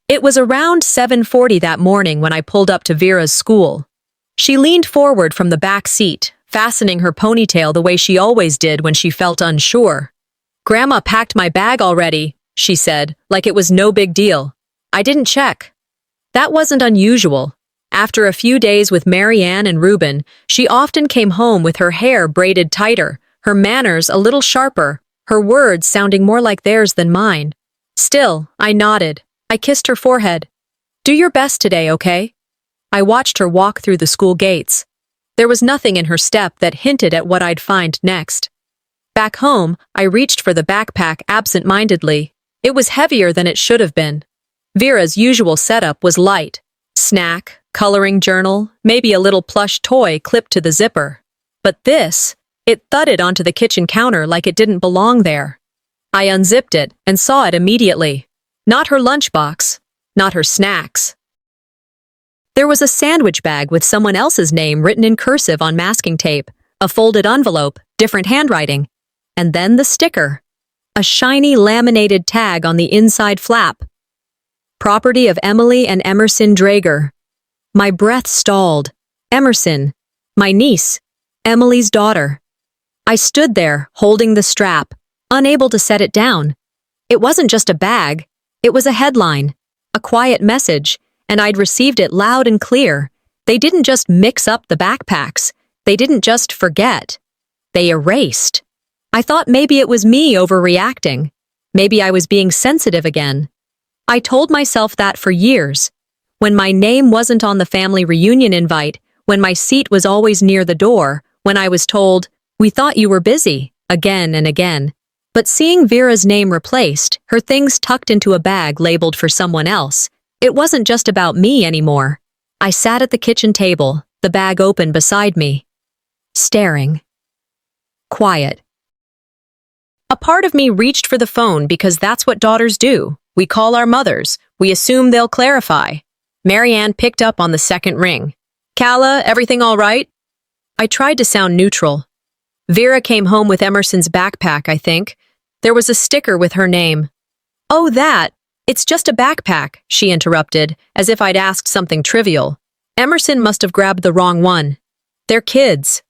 It was around 7:40 that morning when I pulled up to Vera's school. She leaned forward from the back seat, fastening her ponytail the way she always did when she felt unsure. "Grandma packed my bag already," she said, like it was no big deal. "I didn't check." That wasn't unusual. After a few days with Marianne and Reuben, she often came home with her hair braided tighter, her manners a little sharper, her words sounding more like theirs than mine. Still, I nodded. I kissed her forehead. "Do your best today, okay?" I watched her walk through the school gates. There was nothing in her step that hinted at what I'd find next. Back home, I reached for the backpack absent-mindedly. It was heavier than it should have been. Vera's usual setup was light. Snack, coloring journal, maybe a little plush toy clipped to the zipper. But this, it thudded onto the kitchen counter like it didn't belong there. I unzipped it and saw it immediately. Not her lunchbox, not her snacks. There was a sandwich bag with someone else's name written in cursive on masking tape, a folded envelope, different handwriting, and then the sticker. A shiny laminated tag on the inside flap. Property of Emily and Emerson Drager. My breath stalled. Emerson, my niece, Emily's daughter. I stood there, holding the strap, unable to set it down. It wasn't just a bag, it was a headline, a quiet message, and I'd received it loud and clear. They didn't just mix up the backpacks. They didn't just forget. They erased. I thought maybe it was me overreacting. Maybe I was being sensitive again. I told myself that for years. When my name wasn't on the family reunion invite, when my seat was always near the door, when I was told, "We thought you were busy," again and again. But seeing Vera's name replaced, her things tucked into a bag labeled for someone else, it wasn't just about me anymore. I sat at the kitchen table, the bag open beside me. Staring. Quiet. A part of me reached for the phone because that's what daughters do. We call our mothers. We assume they'll clarify. Marianne picked up on the second ring. "Calla, everything all right?" I tried to sound neutral. "Vera came home with Emerson's backpack, I think. There was a sticker with her name." "Oh, that! It's just a backpack," she interrupted, as if I'd asked something trivial. "Emerson must have grabbed the wrong one. They're kids."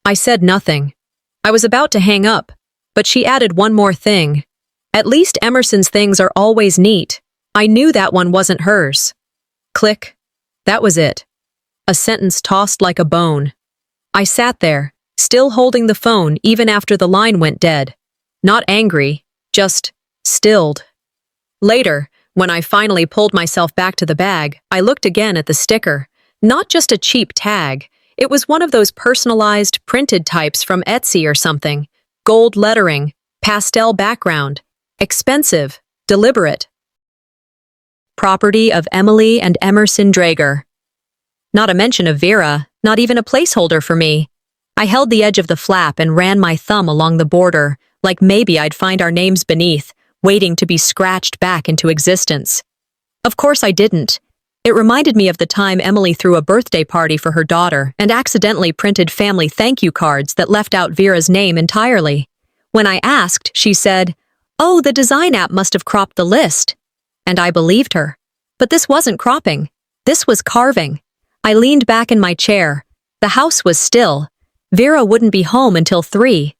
I said nothing. I was about to hang up, but she added one more thing. "At least Emerson's things are always neat. I knew that one wasn't hers." Click. That was it. A sentence tossed like a bone. I sat there, still holding the phone even after the line went dead. Not angry, just stilled. Later, when I finally pulled myself back to the bag, I looked again at the sticker. Not just a cheap tag. It was one of those personalized, printed types from Etsy or something. Gold lettering, pastel background. Expensive, deliberate. Property of Emily and Emerson Drager. Not a mention of Vera, not even a placeholder for me. I held the edge of the flap and ran my thumb along the border, like maybe I'd find our names beneath, waiting to be scratched back into existence. Of course I didn't. It reminded me of the time Emily threw a birthday party for her daughter and accidentally printed family thank you cards that left out Vera's name entirely. When I asked, she said, "Oh, the design app must have cropped the list." And I believed her. But this wasn't cropping. This was carving. I leaned back in my chair. The house was still. Vera wouldn't be home until 3.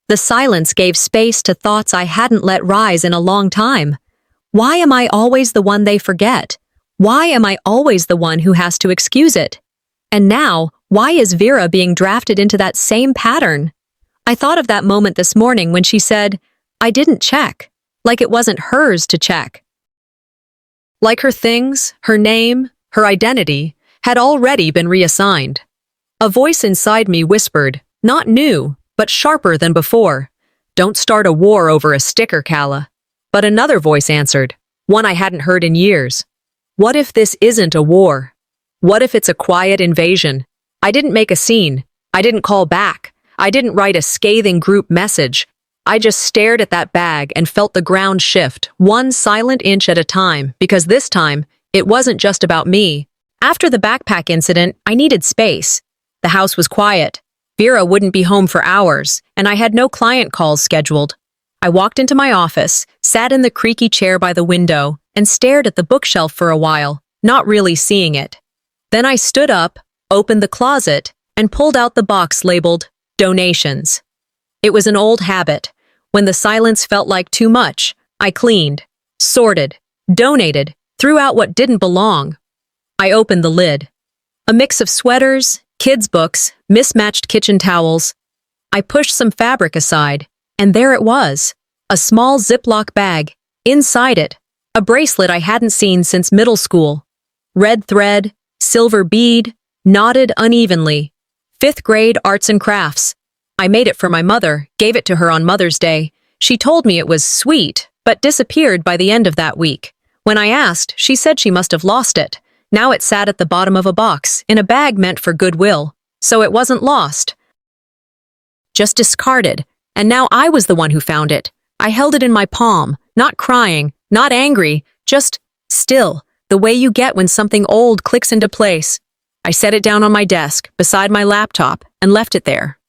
The silence gave space to thoughts I hadn't let rise in a long time. Why am I always the one they forget? Why am I always the one who has to excuse it? And now, why is Vera being drafted into that same pattern? I thought of that moment this morning when she said, "I didn't check," like it wasn't hers to check. Like her things, her name, her identity, had already been reassigned. A voice inside me whispered, not new, but sharper than before, "Don't start a war over a sticker, Calla." But another voice answered, one I hadn't heard in years. What if this isn't a war? What if it's a quiet invasion? I didn't make a scene. I didn't call back. I didn't write a scathing group message. I just stared at that bag and felt the ground shift, one silent inch at a time, because this time, it wasn't just about me. After the backpack incident, I needed space. The house was quiet. Vera wouldn't be home for hours, and I had no client calls scheduled. I walked into my office, sat in the creaky chair by the window, and stared at the bookshelf for a while, not really seeing it. Then I stood up, opened the closet, and pulled out the box labeled Donations. It was an old habit. When the silence felt like too much, I cleaned, sorted, donated, threw out what didn't belong. I opened the lid. A mix of sweaters, kids' books, mismatched kitchen towels. I pushed some fabric aside, and there it was, a small Ziploc bag. Inside it, a bracelet I hadn't seen since middle school. Red thread, silver bead, knotted unevenly. 5th grade arts and crafts. I made it for my mother, gave it to her on Mother's Day. She told me it was sweet, but disappeared by the end of that week. When I asked, she said she must have lost it. Now it sat at the bottom of a box, in a bag meant for goodwill. So it wasn't lost. Just discarded. And now I was the one who found it. I held it in my palm, not crying, not angry, just still, the way you get when something old clicks into place. I set it down on my desk, beside my laptop, and left it there.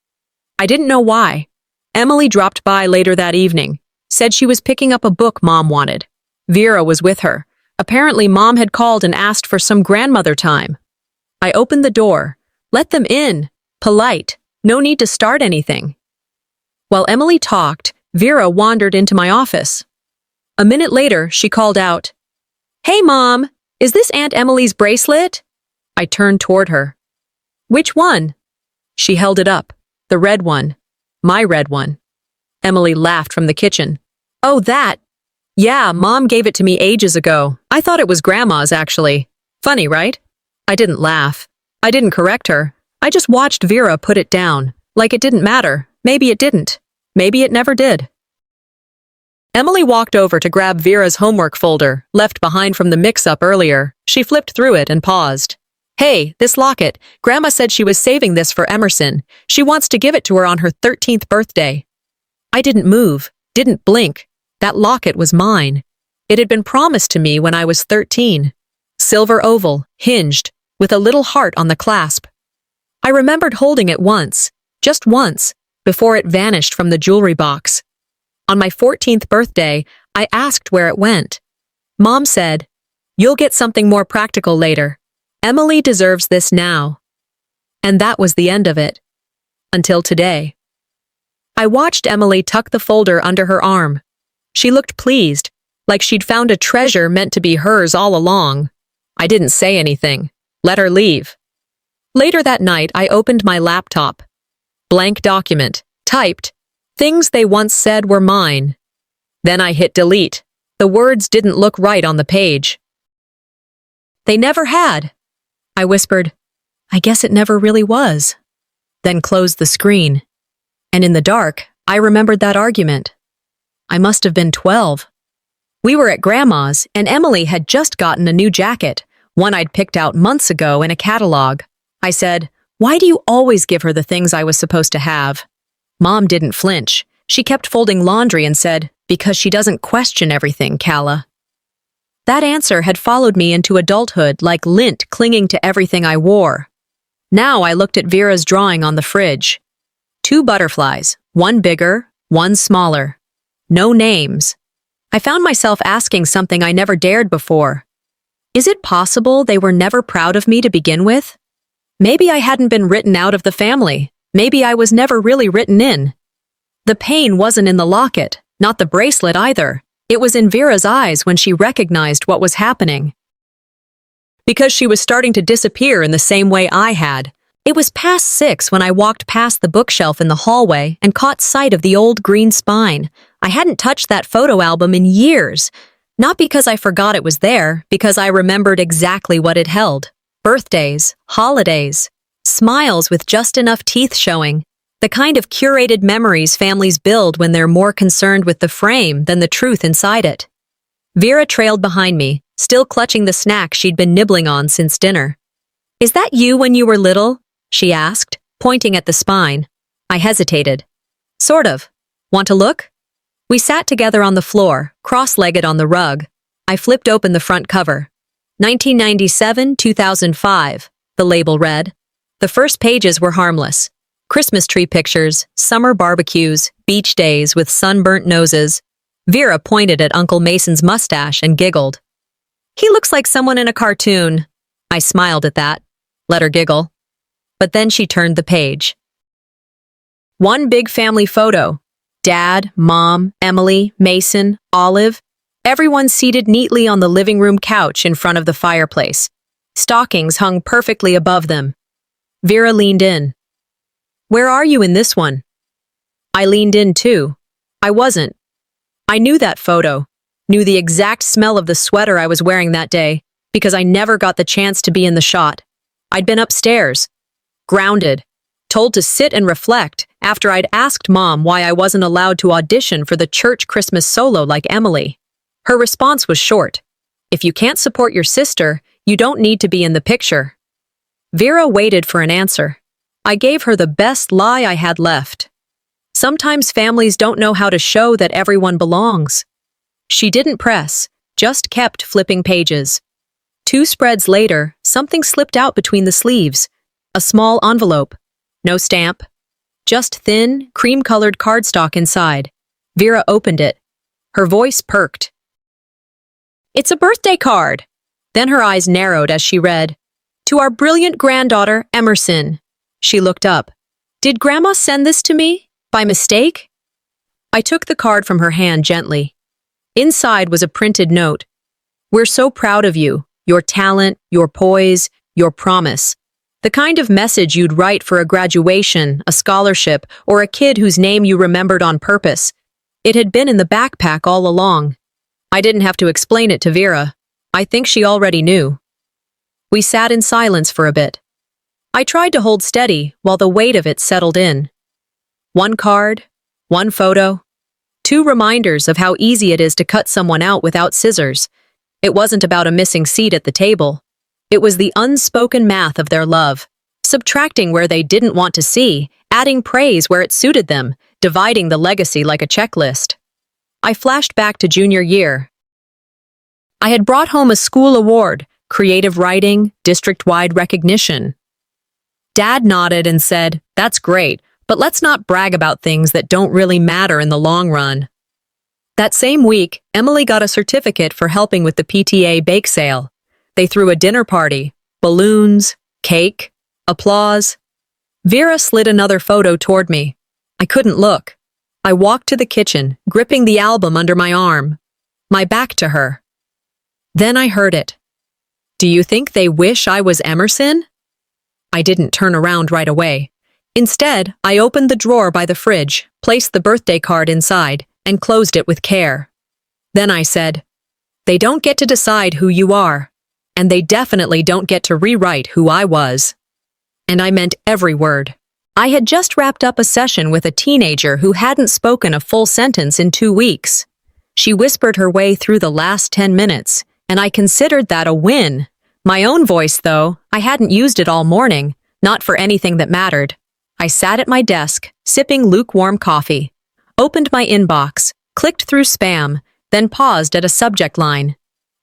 I didn't know why. Emily dropped by later that evening, said she was picking up a book Mom wanted. Vera was with her. Apparently Mom had called and asked for some grandmother time. I opened the door. Let them in. Polite. No need to start anything. While Emily talked, Vera wandered into my office. A minute later, she called out, "Hey, Mom, is this Aunt Emily's bracelet?" I turned toward her. "Which one?" She held it up. "The red one. My red one." Emily laughed from the kitchen. "Oh, that? Yeah, Mom gave it to me ages ago. I thought it was Grandma's, actually. Funny, right?" I didn't laugh. I didn't correct her. I just watched Vera put it down, like it didn't matter. Maybe it didn't. Maybe it never did. Emily walked over to grab Vera's homework folder, left behind from the mix-up earlier. She flipped through it and paused. "Hey, this locket. Grandma said she was saving this for Emerson. She wants to give it to her on her 13th birthday." I didn't move, didn't blink. That locket was mine. It had been promised to me when I was 13. Silver oval, hinged, with a little heart on the clasp. I remembered holding it once, just once, before it vanished from the jewelry box. On my 14th birthday, I asked where it went. Mom said, "You'll get something more practical later. Emily deserves this now." And that was the end of it. Until today. I watched Emily tuck the folder under her arm. She looked pleased, like she'd found a treasure meant to be hers all along. I didn't say anything. Let her leave. Later that night, I opened my laptop. Blank document, typed, things they once said were mine. Then I hit delete. The words didn't look right on the page. "They never had." I whispered, "I guess it never really was." Then closed the screen. And in the dark, I remembered that argument. I must have been 12. We were at Grandma's, and Emily had just gotten a new jacket, one I'd picked out months ago in a catalog. I said, "Why do you always give her the things I was supposed to have?" Mom didn't flinch. She kept folding laundry and said, "Because she doesn't question everything, Calla." That answer had followed me into adulthood like lint clinging to everything I wore. Now I looked at Vera's drawing on the fridge. 2 butterflies, one bigger, one smaller. No names. I found myself asking something I never dared before. Is it possible they were never proud of me to begin with? Maybe I hadn't been written out of the family. Maybe I was never really written in. The pain wasn't in the locket, not the bracelet either. It was in Vera's eyes when she recognized what was happening. Because she was starting to disappear in the same way I had. It was past 6 when I walked past the bookshelf in the hallway and caught sight of the old green spine. I hadn't touched that photo album in years. Not because I forgot it was there, because I remembered exactly what it held. Birthdays, holidays, smiles with just enough teeth showing. The kind of curated memories families build when they're more concerned with the frame than the truth inside it. Vera trailed behind me, still clutching the snack she'd been nibbling on since dinner. "Is that you when you were little?" she asked, pointing at the spine. I hesitated. "Sort of. Want to look?" We sat together on the floor, cross-legged on the rug. I flipped open the front cover. 1997-2005, the label read. The first pages were harmless. Christmas tree pictures, summer barbecues, beach days with sunburnt noses. Vera pointed at Uncle Mason's mustache and giggled. He looks like someone in a cartoon. I smiled at that, let her giggle. But then she turned the page. One big family photo. Dad, Mom, Emily, Mason, Olive. Everyone seated neatly on the living room couch in front of the fireplace. Stockings hung perfectly above them. Vera leaned in. "Where are you in this one?" I leaned in too. I wasn't. I knew that photo, knew the exact smell of the sweater I was wearing that day, because I never got the chance to be in the shot. I'd been upstairs, grounded, told to sit and reflect after I'd asked Mom why I wasn't allowed to audition for the church Christmas solo like Emily. Her response was short. "If you can't support your sister, you don't need to be in the picture." Vera waited for an answer. I gave her the best lie I had left. Sometimes families don't know how to show that everyone belongs. She didn't press, just kept flipping pages. 2 spreads later, something slipped out between the sleeves. A small envelope. No stamp. Just thin, cream-colored cardstock inside. Vera opened it. Her voice perked. "It's a birthday card." Then her eyes narrowed as she read, "To our brilliant granddaughter, Emerson." She looked up. "Did Grandma send this to me? By mistake?" I took the card from her hand gently. Inside was a printed note. "We're so proud of you, your talent, your poise, your promise. The kind of message you'd write for a graduation, a scholarship, or a kid whose name you remembered on purpose. It had been in the backpack all along." I didn't have to explain it to Vera. I think she already knew. We sat in silence for a bit. I tried to hold steady while the weight of it settled in. One card, one photo, 2 reminders of how easy it is to cut someone out without scissors. It wasn't about a missing seat at the table. It was the unspoken math of their love, subtracting where they didn't want to see, adding praise where it suited them, dividing the legacy like a checklist. I flashed back to junior year. I had brought home a school award, creative writing, district-wide recognition. Dad nodded and said, "That's great, but let's not brag about things that don't really matter in the long run." That same week, Emily got a certificate for helping with the PTA bake sale. They threw a dinner party, balloons, cake, applause. Vera slid another photo toward me. I couldn't look. I walked to the kitchen, gripping the album under my arm, my back to her. Then I heard it. "Do you think they wish I was Emerson?" I didn't turn around right away. Instead, I opened the drawer by the fridge, placed the birthday card inside, and closed it with care. Then I said, "They don't get to decide who you are, and they definitely don't get to rewrite who I was." And I meant every word. I had just wrapped up a session with a teenager who hadn't spoken a full sentence in 2 weeks. She whispered her way through the last 10 minutes, and I considered that a win. My own voice, though, I hadn't used it all morning, not for anything that mattered. I sat at my desk, sipping lukewarm coffee, opened my inbox, clicked through spam, then paused at a subject line.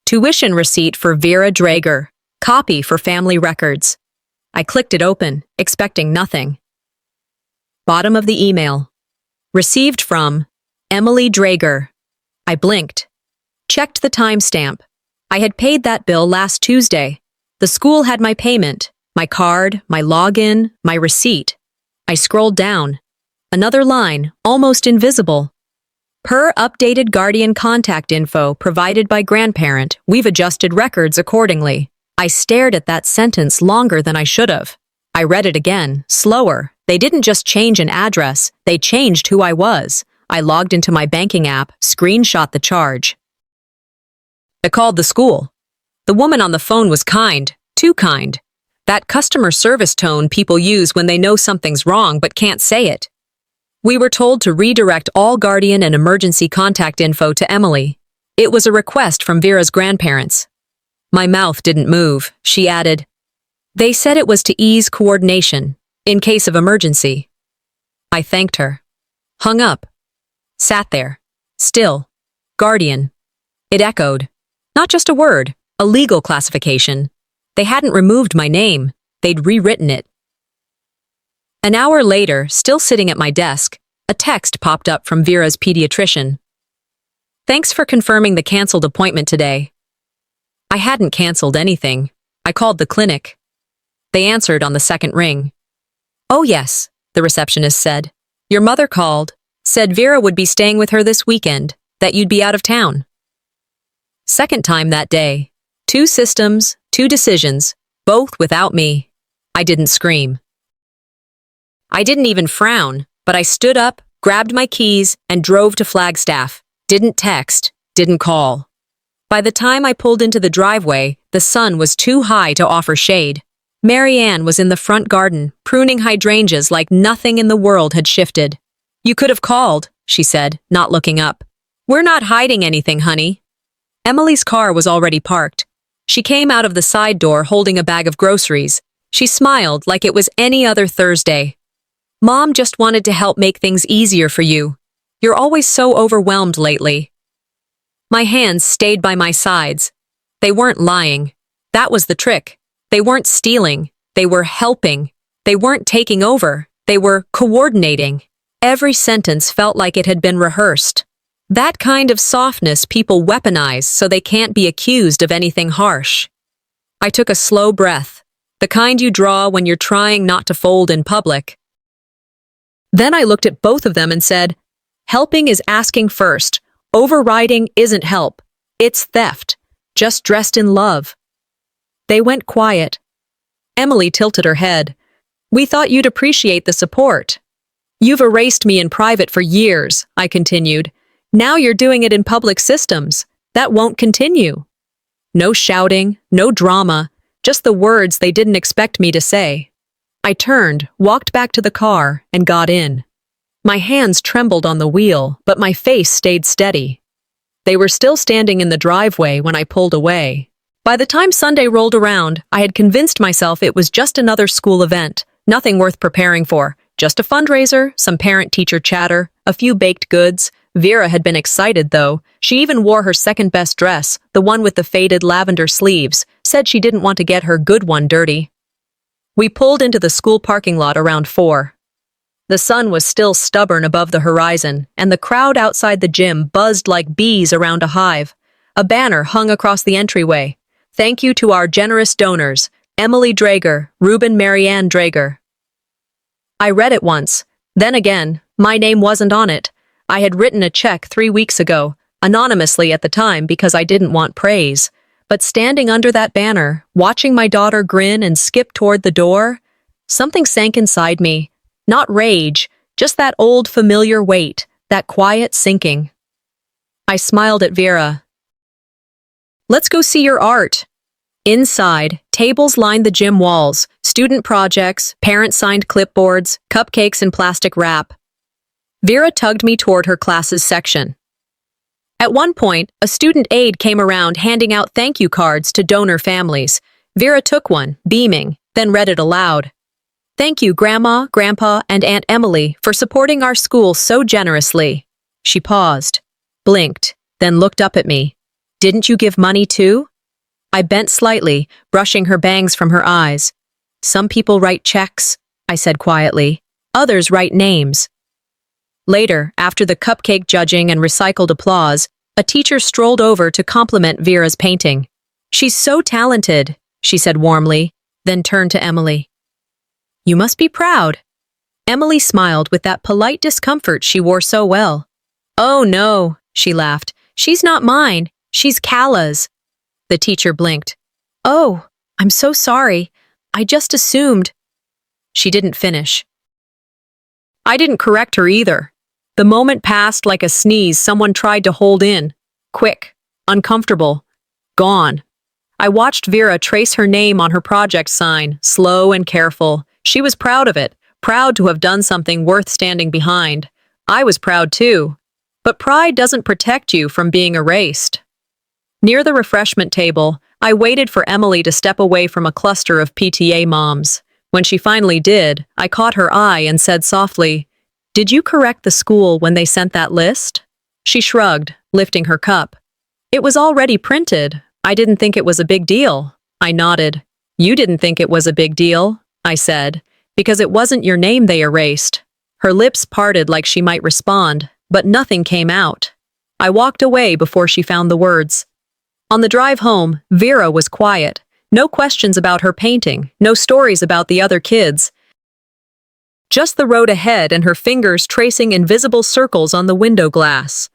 Tuition receipt for Vera Drager, copy for family records. I clicked it open, expecting nothing. Bottom of the email. Received from Emily Drager. I blinked. Checked the timestamp. I had paid that bill last Tuesday. The school had my payment, my card, my login, my receipt. I scrolled down. Another line, almost invisible. Per updated guardian contact info provided by grandparent, we've adjusted records accordingly. I stared at that sentence longer than I should have. I read it again, slower. They didn't just change an address, they changed who I was. I logged into my banking app, screenshot the charge. I called the school. The woman on the phone was kind, too kind. That customer service tone people use when they know something's wrong but can't say it. We were told to redirect all guardian and emergency contact info to Emily. It was a request from Vera's grandparents. My mouth didn't move. She added, "They said it was to ease coordination, in case of emergency." I thanked her. Hung up. Sat there. Still. Guardian. It echoed. Not just a word, a legal classification. They hadn't removed my name. They'd rewritten it. An hour later, still sitting at my desk, a text popped up from Vera's pediatrician. "Thanks for confirming the canceled appointment today. I hadn't canceled anything. I called the clinic. They answered on the second ring. "Oh yes," the receptionist said. "Your mother called, said Vera would be staying with her this weekend, that you'd be out of town." Second time that day. 2 systems, 2 decisions, both without me. I didn't scream. I didn't even frown, but I stood up, grabbed my keys, and drove to Flagstaff. Didn't text, didn't call. By the time I pulled into the driveway, the sun was too high to offer shade. Marianne was in the front garden, pruning hydrangeas like nothing in the world had shifted. "You could have called," she said, not looking up. "We're not hiding anything, honey." Emily's car was already parked. She came out of the side door holding a bag of groceries. She smiled like it was any other Thursday. "Mom just wanted to help make things easier for you. You're always so overwhelmed lately." My hands stayed by my sides. They weren't lying. That was the trick. They weren't stealing. They were helping. They weren't taking over. They were coordinating. Every sentence felt like it had been rehearsed. That kind of softness people weaponize so they can't be accused of anything harsh. I took a slow breath, the kind you draw when you're trying not to fold in public. Then I looked at both of them and said, "Helping is asking first. Overriding isn't help. It's theft, just dressed in love." They went quiet. Emily tilted her head. "We thought you'd appreciate the support." "You've erased me in private for years," I continued. "Now you're doing it in public systems. That won't continue." No shouting, no drama, just the words they didn't expect me to say. I turned, walked back to the car, and got in. My hands trembled on the wheel, but my face stayed steady. They were still standing in the driveway when I pulled away. By the time Sunday rolled around, I had convinced myself it was just another school event, nothing worth preparing for, just a fundraiser, some parent-teacher chatter, a few baked goods. Vera had been excited, though. She even wore her second-best dress, the one with the faded lavender sleeves, said she didn't want to get her good one dirty. We pulled into the school parking lot around 4. The sun was still stubborn above the horizon, and the crowd outside the gym buzzed like bees around a hive. A banner hung across the entryway. "Thank you to our generous donors, Emily Drager, Reuben Marianne Drager." I read it once, then again. My name wasn't on it. I had written a check 3 weeks ago, anonymously at the time because I didn't want praise. But standing under that banner, watching my daughter grin and skip toward the door, something sank inside me. Not rage, just that old familiar weight, that quiet sinking. I smiled at Vera. "Let's go see your art." Inside, tables lined the gym walls, student projects, parent-signed clipboards, cupcakes in plastic wrap. Vera tugged me toward her class's section. At one point, a student aide came around handing out thank you cards to donor families. Vera took one, beaming, then read it aloud. "Thank you, Grandma, Grandpa, and Aunt Emily for supporting our school so generously." She paused, blinked, then looked up at me. "Didn't you give money too?" I bent slightly, brushing her bangs from her eyes. "Some people write checks," I said quietly. "Others write names." Later, after the cupcake judging and recycled applause, a teacher strolled over to compliment Vera's painting. "She's so talented," she said warmly, then turned to Emily. "You must be proud." Emily smiled with that polite discomfort she wore so well. "Oh no," she laughed. "She's not mine. She's Kala's." The teacher blinked. "Oh, I'm so sorry. I just assumed." She didn't finish. I didn't correct her either. The moment passed like a sneeze someone tried to hold in. Quick, uncomfortable, gone. I watched Vera trace her name on her project sign, slow and careful. She was proud of it, proud to have done something worth standing behind. I was proud too. But pride doesn't protect you from being erased. Near the refreshment table, I waited for Emily to step away from a cluster of PTA moms. When she finally did, I caught her eye and said softly, "Did you correct the school when they sent that list?" She shrugged, lifting her cup. "It was already printed. I didn't think it was a big deal." I nodded. "You didn't think it was a big deal," I said, "because it wasn't your name they erased." Her lips parted like she might respond, but nothing came out. I walked away before she found the words. On the drive home, Vera was quiet. No questions about her painting, no stories about the other kids. Just the road ahead and her fingers tracing invisible circles on the window glass.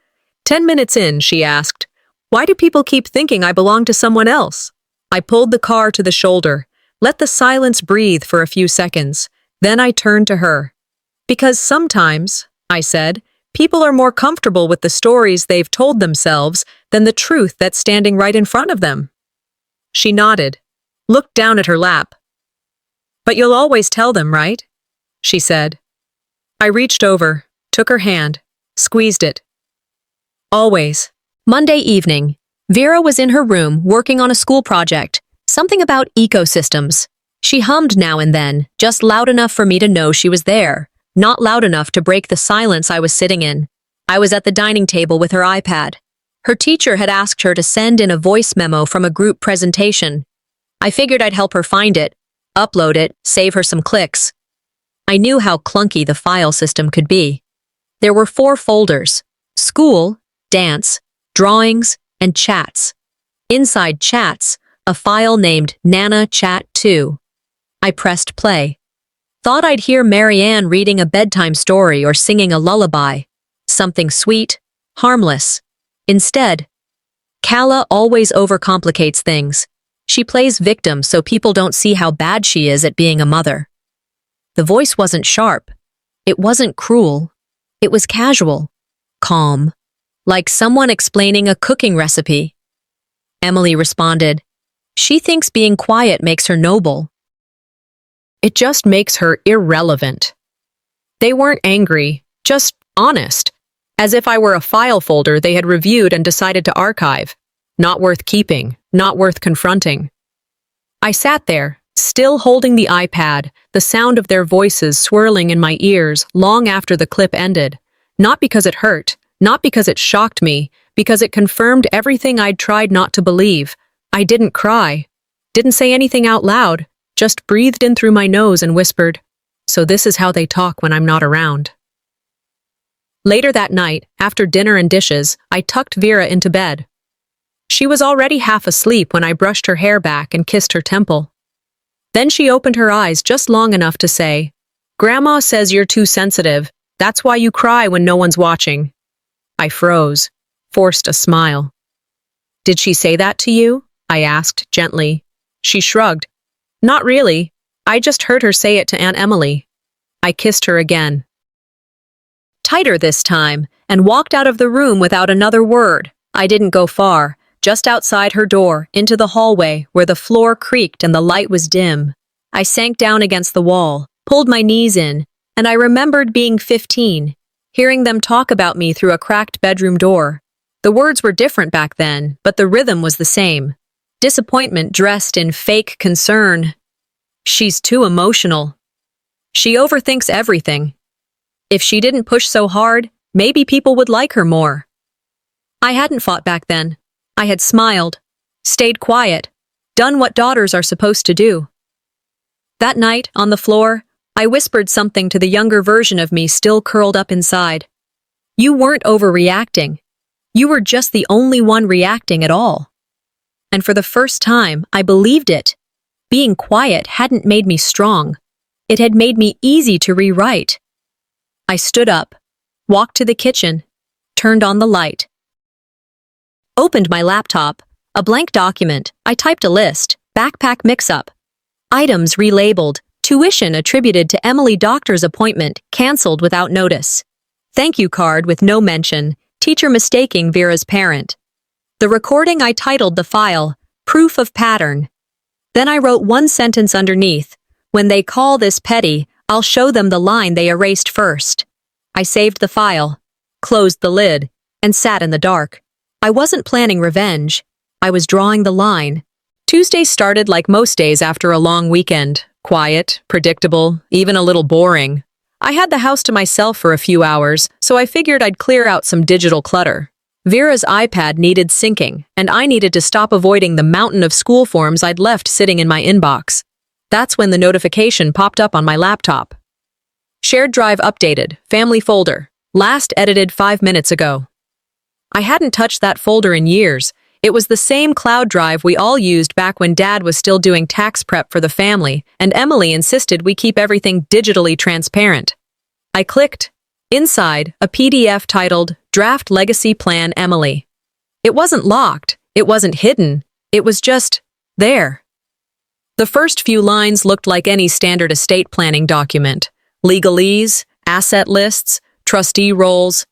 10 minutes in, she asked, "Why do people keep thinking I belong to someone else?" I pulled the car to the shoulder, let the silence breathe for a few seconds. Then I turned to her. "Because sometimes," I said, "people are more comfortable with the stories they've told themselves than the truth that's standing right in front of them." She nodded, looked down at her lap. "But you'll always tell them, right?" she said. I reached over, took her hand, squeezed it. "Always." Monday evening, Vera was in her room working on a school project, something about ecosystems. She hummed now and then, just loud enough for me to know she was there, not loud enough to break the silence I was sitting in. I was at the dining table with her iPad. Her teacher had asked her to send in a voice memo from a group presentation. I figured I'd help her find it, upload it, save her some clicks. I knew how clunky the file system could be. There were 4 folders: school, dance, drawings, and chats. Inside chats, a file named Nana Chat 2. I pressed play. Thought I'd hear Marianne reading a bedtime story or singing a lullaby. Something sweet, harmless. Instead, Kala always overcomplicates things. She plays victim so people don't see how bad she is at being a mother. The voice wasn't sharp. It wasn't cruel. It was casual, calm, like someone explaining a cooking recipe. Emily responded, "She thinks being quiet makes her noble. It just makes her irrelevant." They weren't angry, just honest, as if I were a file folder they had reviewed and decided to archive. Not worth keeping, not worth confronting. I sat there, still holding the iPad, the sound of their voices swirling in my ears long after the clip ended. Not because it hurt, not because it shocked me, because it confirmed everything I'd tried not to believe. I didn't cry, didn't say anything out loud, just breathed in through my nose and whispered, "So this is how they talk when I'm not around." Later that night, after dinner and dishes, I tucked Vera into bed. She was already half asleep when I brushed her hair back and kissed her temple. Then she opened her eyes just long enough to say, "Grandma says you're too sensitive. That's why you cry when no one's watching." I froze, forced a smile. "Did she say that to you?" I asked gently. She shrugged. "Not really. I just heard her say it to Aunt Emily." I kissed her again. Tighter this time, and walked out of the room without another word. I didn't go far, just outside her door, into the hallway where the floor creaked and the light was dim. I sank down against the wall, pulled my knees in, and I remembered being 15, hearing them talk about me through a cracked bedroom door. The words were different back then, but the rhythm was the same. Disappointment dressed in fake concern. "She's too emotional. She overthinks everything. If she didn't push so hard, maybe people would like her more." I hadn't fought back then. I had smiled, stayed quiet, done what daughters are supposed to do. That night, on the floor, I whispered something to the younger version of me still curled up inside. "You weren't overreacting. You were just the only one reacting at all." And for the first time, I believed it. Being quiet hadn't made me strong. It had made me easy to rewrite. I stood up, walked to the kitchen, turned on the light. Opened my laptop, a blank document. I typed a list, backpack mix-up. Items relabeled, tuition attributed to Emily doctor's appointment, cancelled without notice. Thank you card with no mention, teacher mistaking Vera's parent. The recording I titled the file, Proof of Pattern. Then I wrote one sentence underneath, "When they call this petty, I'll show them the line they erased first." I saved the file, closed the lid, and sat in the dark. I wasn't planning revenge. I was drawing the line. Tuesday started like most days after a long weekend. Quiet, predictable, even a little boring. I had the house to myself for a few hours, so I figured I'd clear out some digital clutter. Vera's iPad needed syncing, and I needed to stop avoiding the mountain of school forms I'd left sitting in my inbox. That's when the notification popped up on my laptop. Shared drive updated, family folder, last edited 5 minutes ago. I hadn't touched that folder in years. It was the same cloud drive we all used back when Dad was still doing tax prep for the family, and Emily insisted we keep everything digitally transparent. I clicked. Inside, a PDF titled Draft Legacy Plan Emily. It wasn't locked, it wasn't hidden, it was just there. The first few lines looked like any standard estate planning document. Legalese, asset lists, trustee roles.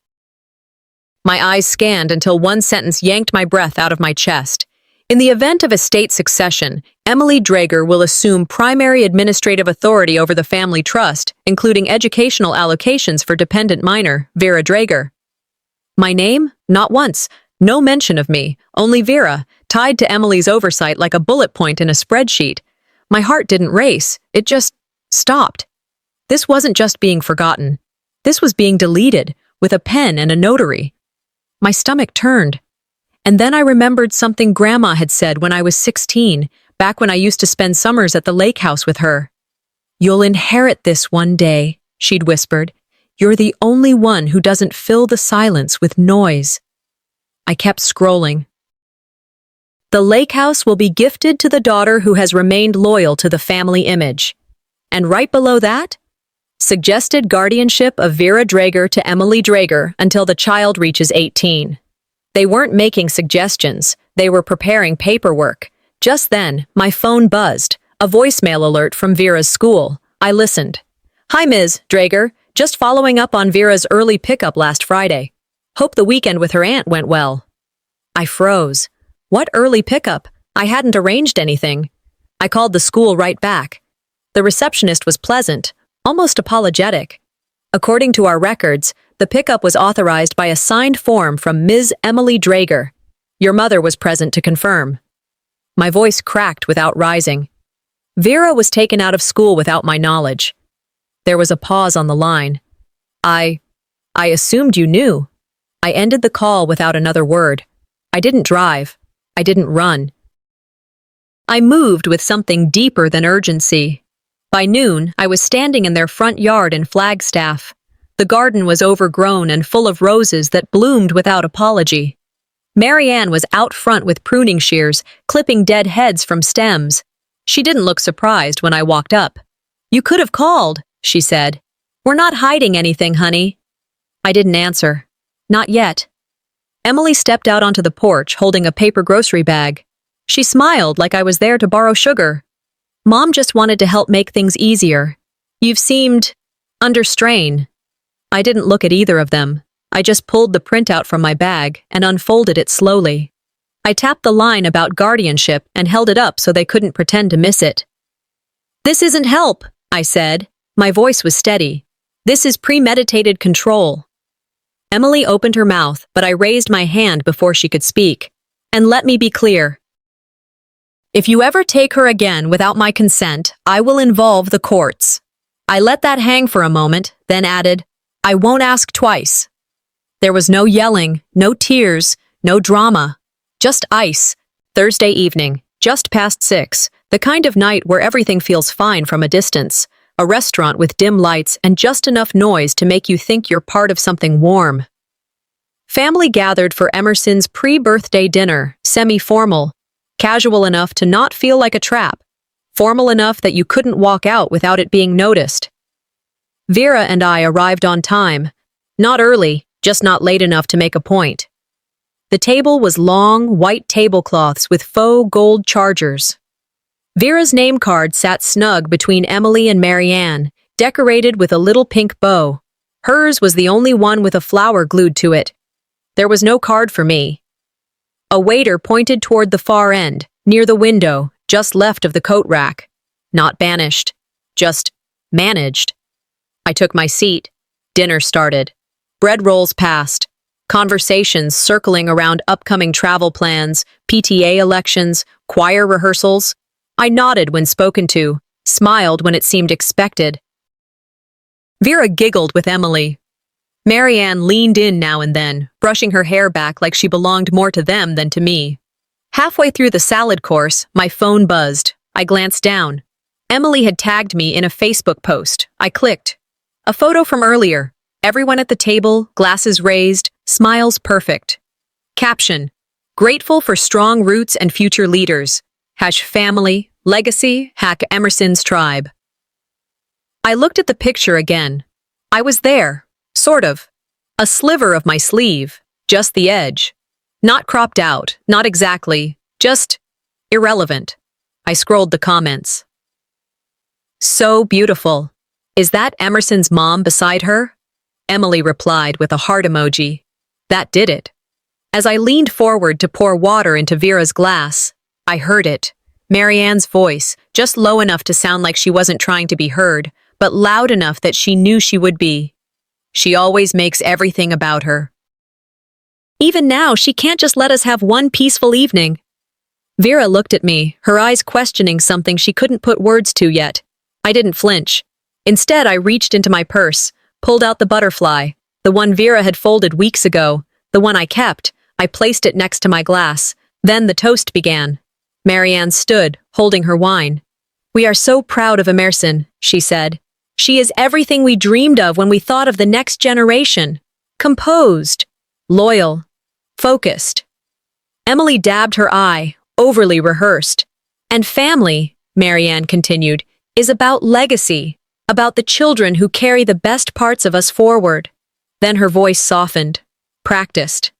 My eyes scanned until one sentence yanked my breath out of my chest. In the event of estate succession, Emily Drager will assume primary administrative authority over the family trust, including educational allocations for dependent minor, Vera Drager. My name? Not once. No mention of me, only Vera, tied to Emily's oversight like a bullet point in a spreadsheet. My heart didn't race, it just stopped. This wasn't just being forgotten. This was being deleted, with a pen and a notary. My stomach turned. And then I remembered something Grandma had said when I was 16, back when I used to spend summers at the lake house with her. "You'll inherit this one day," she'd whispered. "You're the only one who doesn't fill the silence with noise." I kept scrolling. The lake house will be gifted to the daughter who has remained loyal to the family image. And right below that? Suggested guardianship of Vera Drager to Emily Drager until the child reaches 18. They weren't making suggestions, they were preparing paperwork. Just then, my phone buzzed, a voicemail alert from Vera's school. I listened. "Hi, Ms. Drager. Just following up on Vera's early pickup last Friday. Hope the weekend with her aunt went well." I froze. What early pickup? I hadn't arranged anything. I called the school right back. The receptionist was pleasant, almost apologetic. According to our records, the pickup was authorized by a signed form from Ms. Emily Drager. Your mother was present to confirm. My voice cracked without rising. Vera was taken out of school without my knowledge. There was a pause on the line. I assumed you knew. I ended the call without another word. I didn't drive. I didn't run. I moved with something deeper than urgency. By noon, I was standing in their front yard in Flagstaff. The garden was overgrown and full of roses that bloomed without apology. Marianne was out front with pruning shears, clipping dead heads from stems. She didn't look surprised when I walked up. "You could have called," she said. "We're not hiding anything, honey." I didn't answer. Not yet. Emily stepped out onto the porch holding a paper grocery bag. She smiled like I was there to borrow sugar. "Mom just wanted to help make things easier. You've seemed under strain." I didn't look at either of them. I just pulled the printout from my bag and unfolded it slowly. I tapped the line about guardianship and held it up so they couldn't pretend to miss it. "This isn't help," I said. My voice was steady. "This is premeditated control." Emily opened her mouth, but I raised my hand before she could speak. "And let me be clear. If you ever take her again without my consent, I will involve the courts." I let that hang for a moment, then added, "I won't ask twice." There was no yelling, no tears, no drama. Just ice. Thursday evening, just past 6, the kind of night where everything feels fine from a distance. A restaurant with dim lights and just enough noise to make you think you're part of something warm. Family gathered for Emerson's pre-birthday dinner, semi-formal, casual enough to not feel like a trap, formal enough that you couldn't walk out without it being noticed. Vera and I arrived on time. Not early, just not late enough to make a point. The table was long, white tablecloths with faux gold chargers. Vera's name card sat snug between Emily and Marianne, decorated with a little pink bow. Hers was the only one with a flower glued to it. There was no card for me. A waiter pointed toward the far end, near the window, just left of the coat rack. Not banished, just managed. I took my seat. Dinner started. Bread rolls passed. Conversations circling around upcoming travel plans, PTA elections, choir rehearsals. I nodded when spoken to, smiled when it seemed expected. Vera giggled with Emily. Marianne leaned in now and then, brushing her hair back like she belonged more to them than to me. Halfway through the salad course, my phone buzzed. I glanced down. Emily had tagged me in a Facebook post. I clicked. A photo from earlier. Everyone at the table, glasses raised, smiles perfect. Caption: Grateful for strong roots and future leaders. Hash family, legacy, hack Emerson's tribe. I looked at the picture again. I was there, sort of. A sliver of my sleeve, just the edge. Not cropped out, not exactly, just irrelevant. I scrolled the comments. So beautiful. Is that Emerson's mom beside her? Emily replied with a heart emoji. That did it. As I leaned forward to pour water into Vera's glass, I heard it. Marianne's voice, just low enough to sound like she wasn't trying to be heard, but loud enough that she knew she would be. She always makes everything about her. Even now, she can't just let us have one peaceful evening. Vera looked at me, her eyes questioning something she couldn't put words to yet. I didn't flinch. Instead, I reached into my purse, pulled out the butterfly, the one Vera had folded weeks ago, the one I kept. I placed it next to my glass. Then the toast began. Marianne stood, holding her wine. We are so proud of Emerson, she said. She is everything we dreamed of when we thought of the next generation. Composed, loyal, focused. Emily dabbed her eye, overly rehearsed. And family, Marianne continued, is about legacy, about the children who carry the best parts of us forward. Then her voice softened, practiced.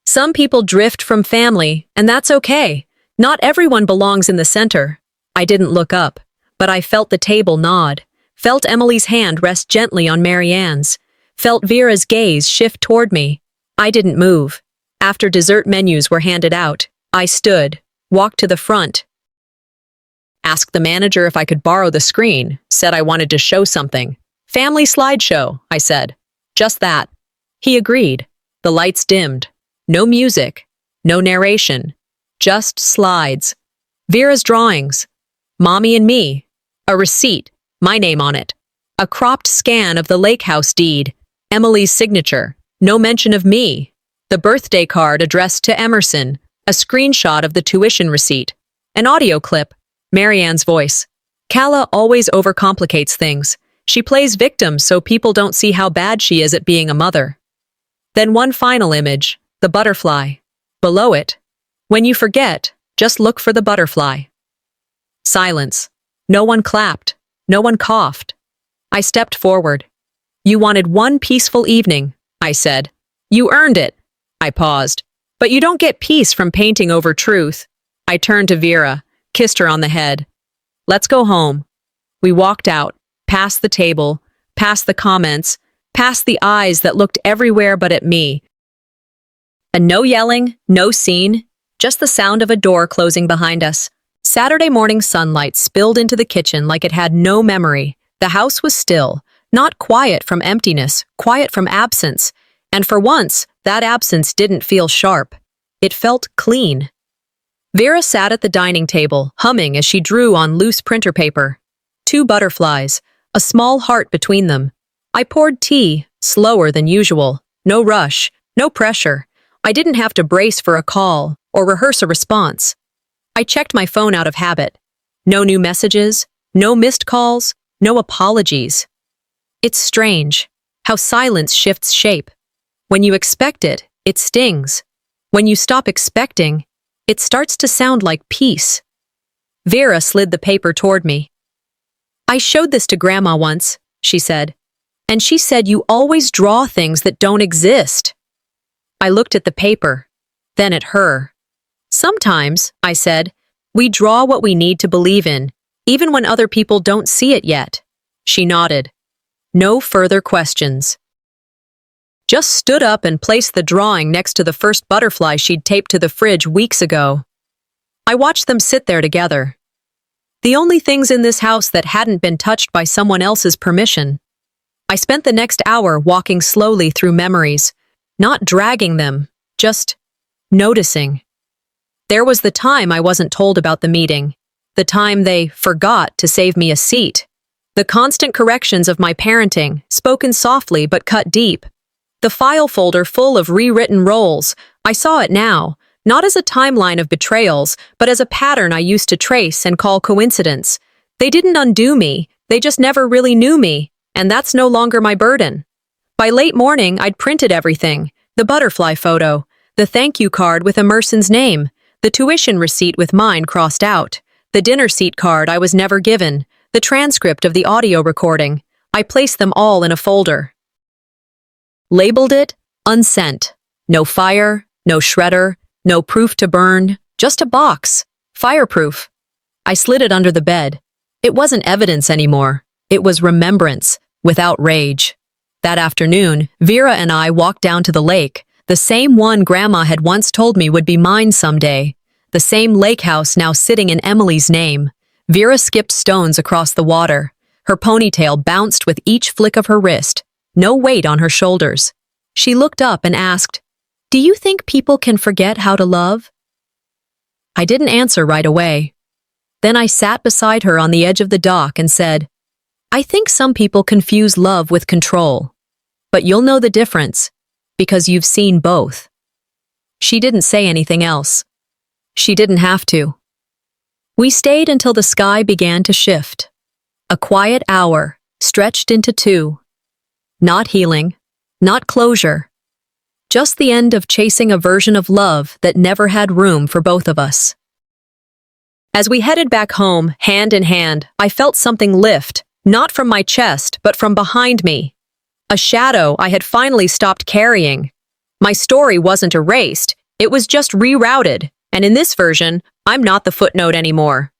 Some people drift from family, and that's okay. Not everyone belongs in the center. I didn't look up, but I felt the table nod, felt Emily's hand rest gently on Marianne's, felt Vera's gaze shift toward me. I didn't move. After dessert menus were handed out, I stood, walked to the front. Asked the manager if I could borrow the screen, said I wanted to show something. Family slideshow, I said. Just that. He agreed. The lights dimmed. No music, no narration, just slides. Vera's drawings, Mommy and me, a receipt, my name on it, a cropped scan of the lake house deed, Emily's signature, no mention of me, the birthday card addressed to Emerson, a screenshot of the tuition receipt, an audio clip, Marianne's voice. Calla always overcomplicates things. She plays victim so people don't see how bad she is at being a mother. Then one final image. The butterfly. Below it. When you forget, just look for the butterfly. Silence. No one clapped. No one coughed. I stepped forward. You wanted one peaceful evening, I said. You earned it. I paused. But you don't get peace from painting over truth. I turned to Vera, kissed her on the head. Let's go home. We walked out, past the table, past the comments, past the eyes that looked everywhere but at me. And no yelling, no scene, just the sound of a door closing behind us. Saturday morning sunlight spilled into the kitchen like it had no memory. The house was still, not quiet from emptiness, quiet from absence. And for once, that absence didn't feel sharp. It felt clean. Vera sat at the dining table, humming as she drew on loose printer paper. 2 butterflies, a small heart between them. I poured tea, slower than usual. No rush, no pressure. I didn't have to brace for a call or rehearse a response. I checked my phone out of habit. No new messages, no missed calls, no apologies. It's strange how silence shifts shape. When you expect it, it stings. When you stop expecting, it starts to sound like peace. Vera slid the paper toward me. I showed this to Grandma once, she said. And she said you always draw things that don't exist. I looked at the paper, then at her. Sometimes, I said, we draw what we need to believe in, even when other people don't see it yet. She nodded. No further questions. Just stood up and placed the drawing next to the first butterfly she'd taped to the fridge weeks ago. I watched them sit there together. The only things in this house that hadn't been touched by someone else's permission. I spent the next hour walking slowly through memories, not dragging them, just noticing. There was the time I wasn't told about the meeting, the time they forgot to save me a seat, the constant corrections of my parenting, spoken softly but cut deep, the file folder full of rewritten roles. I saw it now, not as a timeline of betrayals, but as a pattern I used to trace and call coincidence. They didn't undo me, they just never really knew me, and that's no longer my burden. By late morning, I'd printed everything, the butterfly photo, The thank you card with Emerson's name, the tuition receipt with mine crossed out, the dinner seat card I was never given, the transcript of the audio recording. I placed them all in a folder. Labeled it unsent. No fire, no shredder, no proof to burn, just a box. Fireproof. I slid it under the bed. It wasn't evidence anymore. It was remembrance, without rage. That afternoon, Vera and I walked down to the lake, the same one Grandma had once told me would be mine someday. The same lake house now sitting in Emily's name. Vera skipped stones across the water. Her ponytail bounced with each flick of her wrist, no weight on her shoulders. She looked up and asked, "Do you think people can forget how to love?" I didn't answer right away. Then I sat beside her on the edge of the dock and said, "I think some people confuse love with control. But you'll know the difference, because you've seen both." She didn't say anything else. She didn't have to. We stayed until the sky began to shift. A quiet hour, stretched into 2. Not healing, not closure. Just the end of chasing a version of love that never had room for both of us. As we headed back home, hand in hand, I felt something lift, not from my chest, but from behind me. A shadow I had finally stopped carrying. My story wasn't erased, it was just rerouted, and in this version, I'm not the footnote anymore.